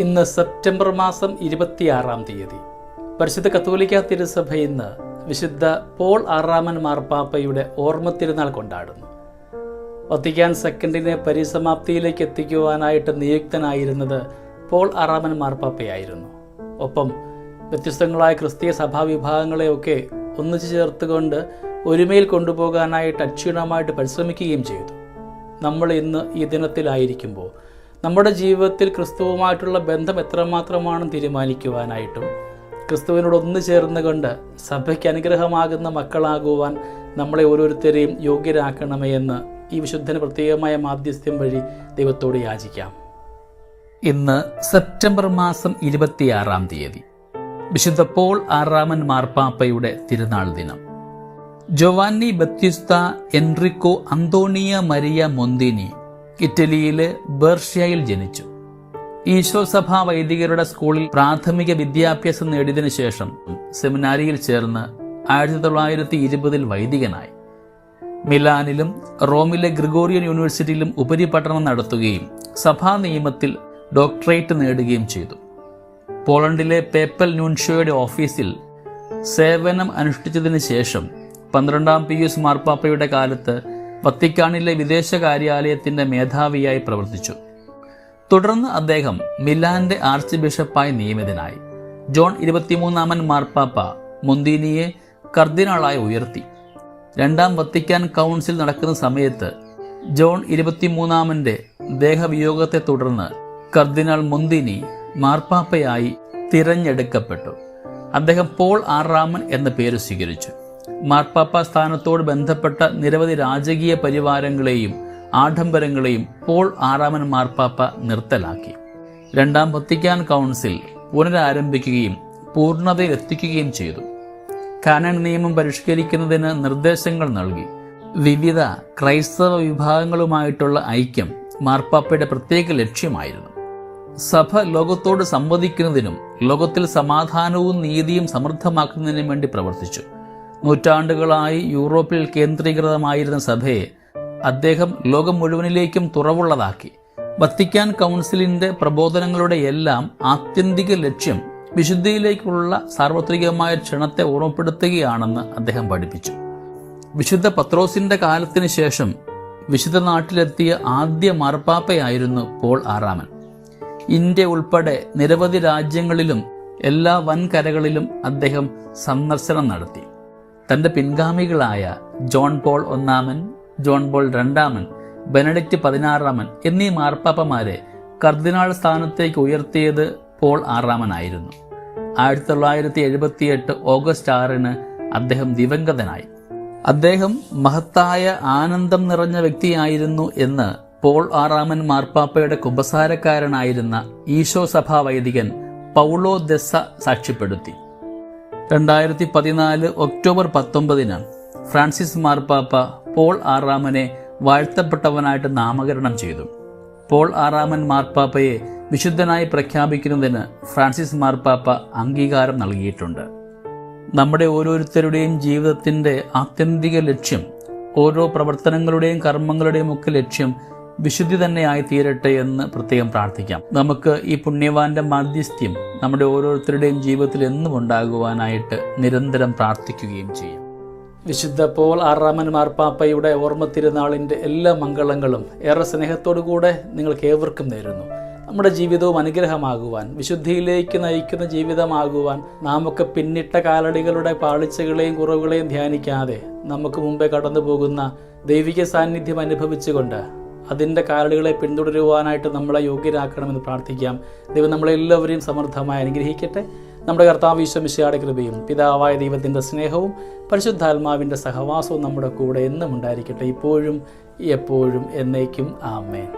ഇന്ന് സെപ്റ്റംബർ മാസം 26-ാം തീയതി. പരിശുദ്ധ കത്തോലിക്ക തിരുസഭ ഇന്ന് വിശുദ്ധ പോൾ ആറാമൻ മാർപ്പാപ്പയുടെ ഓർമ്മ തിരുനാൾ കൊണ്ടാടുന്നു. വത്തിക്കാൻ സെക്കൻഡിനെ പരിസമാപ്തിയിലേക്ക് എത്തിക്കുവാനായിട്ട് നിയുക്തനായിരുന്നത് പോൾ ആറാമൻ മാർപ്പാപ്പയായിരുന്നു. ഒപ്പം വ്യത്യസ്തങ്ങളായ ക്രിസ്തീയ സഭാവിഭാഗങ്ങളെയൊക്കെ ഒന്നിച്ചു ചേർത്തുകൊണ്ട് ഒരുമയിൽ കൊണ്ടുപോകാനായിട്ട് അക്ഷീണമായിട്ട് പരിശ്രമിക്കുകയും ചെയ്തു. നമ്മൾ ഇന്ന് ഈ ദിനത്തിലായിരിക്കുമ്പോൾ നമ്മുടെ ജീവിതത്തിൽ ക്രിസ്തുവുമായിട്ടുള്ള ബന്ധം എത്രമാത്രമാണെന്ന് തീരുമാനിക്കുവാനായിട്ടും ക്രിസ്തുവിനോട് ഒന്നു ചേർന്നുകൊണ്ട് സഭയ്ക്ക് അനുഗ്രഹമാകുന്ന മക്കളാകുവാൻ നമ്മളെ ഓരോരുത്തരെയും യോഗ്യരാക്കണമേ എന്ന് ഈ വിശുദ്ധന് പ്രത്യേകമായ മാധ്യസ്ഥ്യം വഴി ദൈവത്തോട് യാചിക്കാം. ഇന്ന് സെപ്റ്റംബർ മാസം 26-ാം തീയതി വിശുദ്ധ പോൾ ആറാമൻ മാർപ്പാപ്പയുടെ തിരുനാൾ ദിനം. ജോവാന്നി ബത്തിസ്ത എൻറിക്കോ അന്തോണിയ മരിയ മൊന്തിനി ഇറ്റലിയിലെ ബെർഷ്യയിൽ ജനിച്ചു. ഈശോ സഭാ വൈദികരുടെ സ്കൂളിൽ പ്രാഥമിക വിദ്യാഭ്യാസം നേടിയതിനു ശേഷം സെമിനാരിയിൽ ചേർന്ന് 1920 വൈദികനായി. മിലാനിലും റോമിലെ ഗ്രിഗോറിയൻ യൂണിവേഴ്സിറ്റിയിലും ഉപരിപഠനം നടത്തുകയും സഭാ നിയമത്തിൽ ഡോക്ടറേറ്റ് നേടുകയും ചെയ്തു. പോളണ്ടിലെ പേപ്പൽ ന്യൂൻഷ്യോയുടെ ഓഫീസിൽ സേവനം അനുഷ്ഠിച്ചതിന് ശേഷം 12-ാം പിയൂസ് മാർപ്പാപ്പയുടെ കാലത്ത് വത്തിക്കാനിലെ വിദേശകാര്യാലയത്തിന്റെ മേധാവിയായി പ്രവർത്തിച്ചു. തുടർന്ന് അദ്ദേഹം മിലാന്റെ ആർച്ച് ബിഷപ്പായി നിയമിതനായി. ജോൺ 23-ാമൻ മാർപ്പാപ്പ മൊന്തീനിയെ കർദിനാളായി ഉയർത്തി. 2-ാം വത്തിക്കാൻ കൗൺസിൽ നടക്കുന്ന സമയത്ത് ജോൺ 23-ാമന്റെ ദേഹവിയോഗത്തെ തുടർന്ന് കർദിനാൾ മൊന്തീനി മാർപ്പാപ്പയായി തിരഞ്ഞെടുക്കപ്പെട്ടു. അദ്ദേഹം പോൾ ആറാമൻ എന്ന പേര് സ്വീകരിച്ചു. മാർപ്പാപ്പ സ്ഥാനത്തോട് ബന്ധപ്പെട്ട നിരവധി രാജകീയ പരിവാരങ്ങളെയും ആഡംബരങ്ങളെയും പോൾ ആറാമൻ മാർപ്പാപ്പ നിർത്തലാക്കി. 2-ാം വത്തിക്കാൻ കൗൺസിൽ പുനരാരംഭിക്കുകയും പൂർണ്ണതയിൽ എത്തിക്കുകയും ചെയ്തു. കാനൺ നിയമം പരിഷ്കരിക്കുന്നതിന് നിർദ്ദേശങ്ങൾ നൽകി. വിവിധ ക്രൈസ്തവ വിഭാഗങ്ങളുമായിട്ടുള്ള ഐക്യം മാർപ്പാപ്പയുടെ പ്രത്യേക ലക്ഷ്യമായിരുന്നു. സഭ ലോകത്തോട് സംവദിക്കുന്നതിനും ലോകത്തിൽ സമാധാനവും നീതിയും സമൃദ്ധമാക്കുന്നതിനും വേണ്ടി പ്രവർത്തിച്ചു. നൂറ്റാണ്ടുകളായി യൂറോപ്പിൽ കേന്ദ്രീകൃതമായിരുന്ന സഭയെ അദ്ദേഹം ലോകം മുഴുവനിലേക്കും തുറവുള്ളതാക്കി. വത്തിക്കാൻ കൗൺസിലിന്റെ പ്രബോധനങ്ങളുടെ എല്ലാം ആത്യന്തിക ലക്ഷ്യം വിശുദ്ധിയിലേക്കുള്ള സാർവത്രികമായ ക്ഷണത്തെ ഓർമ്മപ്പെടുത്തുകയാണെന്ന് അദ്ദേഹം പഠിപ്പിച്ചു. വിശുദ്ധ പത്രോസിന്റെ കാലത്തിന് ശേഷം വിശുദ്ധ നാട്ടിലെത്തിയ ആദ്യ മാർപ്പാപ്പയായിരുന്നു പോൾ ആറാമൻ. ഇന്ത്യ ഉൾപ്പെടെ നിരവധി രാജ്യങ്ങളിലും എല്ലാ വൻകരകളിലും അദ്ദേഹം സന്ദർശനം നടത്തി. തന്റെ പിൻഗാമികളായ ജോൺ പോൾ ഒന്നാമൻ, ജോൺ പോൾ രണ്ടാമൻ, ബെനഡിക്റ്റ് 16-ാമൻ എന്നീ മാർപ്പാപ്പമാരെ കർദിനാൾ സ്ഥാനത്തേക്ക് ഉയർത്തിയത് പോൾ ആറാമനായിരുന്നു. 1978 ഓഗസ്റ്റ് 6-ന് അദ്ദേഹം ദിവംഗതനായി. അദ്ദേഹം മഹത്തായ ആനന്ദം നിറഞ്ഞ വ്യക്തിയായിരുന്നു എന്ന് പോൾ ആറാമൻ മാർപ്പാപ്പയുടെ കുമ്പസാരക്കാരനായിരുന്ന ഈശോ സഭാ വൈദികൻ പൗളോ ദെസ്സ സാക്ഷ്യപ്പെടുത്തി. 2014 ഒക്ടോബർ 19-ന് ഫ്രാൻസിസ് മാർപ്പാപ്പ പോൾ ആറാമനെ വാഴ്ത്തപ്പെട്ടവനായിട്ട് നാമകരണം ചെയ്തു. പോൾ ആറാമൻ മാർപ്പാപ്പയെ വിശുദ്ധനായി പ്രഖ്യാപിക്കുന്നതിന് ഫ്രാൻസിസ് മാർപ്പാപ്പ അംഗീകാരം നൽകിയിട്ടുണ്ട്. നമ്മുടെ ഓരോരുത്തരുടെയും ജീവിതത്തിന്റെ ആത്യന്തിക ലക്ഷ്യം, ഓരോ പ്രവർത്തനങ്ങളുടെയും കർമ്മങ്ങളുടെയും ഒക്കെ ലക്ഷ്യം വിശുദ്ധി തന്നെയായി തീരട്ടെ എന്ന് പ്രത്യേകം പ്രാർത്ഥിക്കാം. നമുക്ക് ഈ പുണ്യവാന്റെ മാധ്യസ്ഥ്യം നമ്മുടെ ഓരോരുത്തരുടെയും ജീവിതത്തിൽ എന്നും ഉണ്ടാകുവാനായിട്ട് നിരന്തരം പ്രാർത്ഥിക്കുകയും ചെയ്യാം. വിശുദ്ധ പോൾ ആറാമൻ മാർപ്പാപ്പയുടെ ഓർമ്മ തിരുനാളിൻ്റെ എല്ലാ മംഗളങ്ങളും ഏറെ സ്നേഹത്തോടുകൂടെ നിങ്ങൾക്ക് ഏവർക്കും നേരുന്നു. നമ്മുടെ ജീവിതവും അനുഗ്രഹമാകുവാൻ, വിശുദ്ധിയിലേക്ക് നയിക്കുന്ന ജീവിതമാകുവാൻ നാമൊക്കെ പിന്നിട്ട കാലടികളുടെ പാളിച്ചകളെയും കുറവുകളെയും ധ്യാനിക്കാതെ നമുക്ക് മുമ്പേ കടന്നു പോകുന്ന ദൈവിക സാന്നിധ്യം അനുഭവിച്ചുകൊണ്ട് അതിൻ്റെ കാലടികളെ പിന്തുടരുവാനായിട്ട് നമ്മളെ യോഗ്യരാക്കണമെന്ന് പ്രാർത്ഥിക്കാം. ദൈവം നമ്മളെല്ലാവരെയും സമൃദ്ധമായി അനുഗ്രഹിക്കട്ടെ. നമ്മുടെ കർത്താവ് ഈശോ മിശിഹായുടെ കൃപയും പിതാവായ ദൈവത്തിൻ്റെ സ്നേഹവും പരിശുദ്ധാത്മാവിൻ്റെ സഹവാസവും നമ്മുടെ കൂടെ എന്നും ഉണ്ടായിരിക്കട്ടെ, ഇപ്പോഴും എപ്പോഴും എന്നേക്കും. ആമേൻ.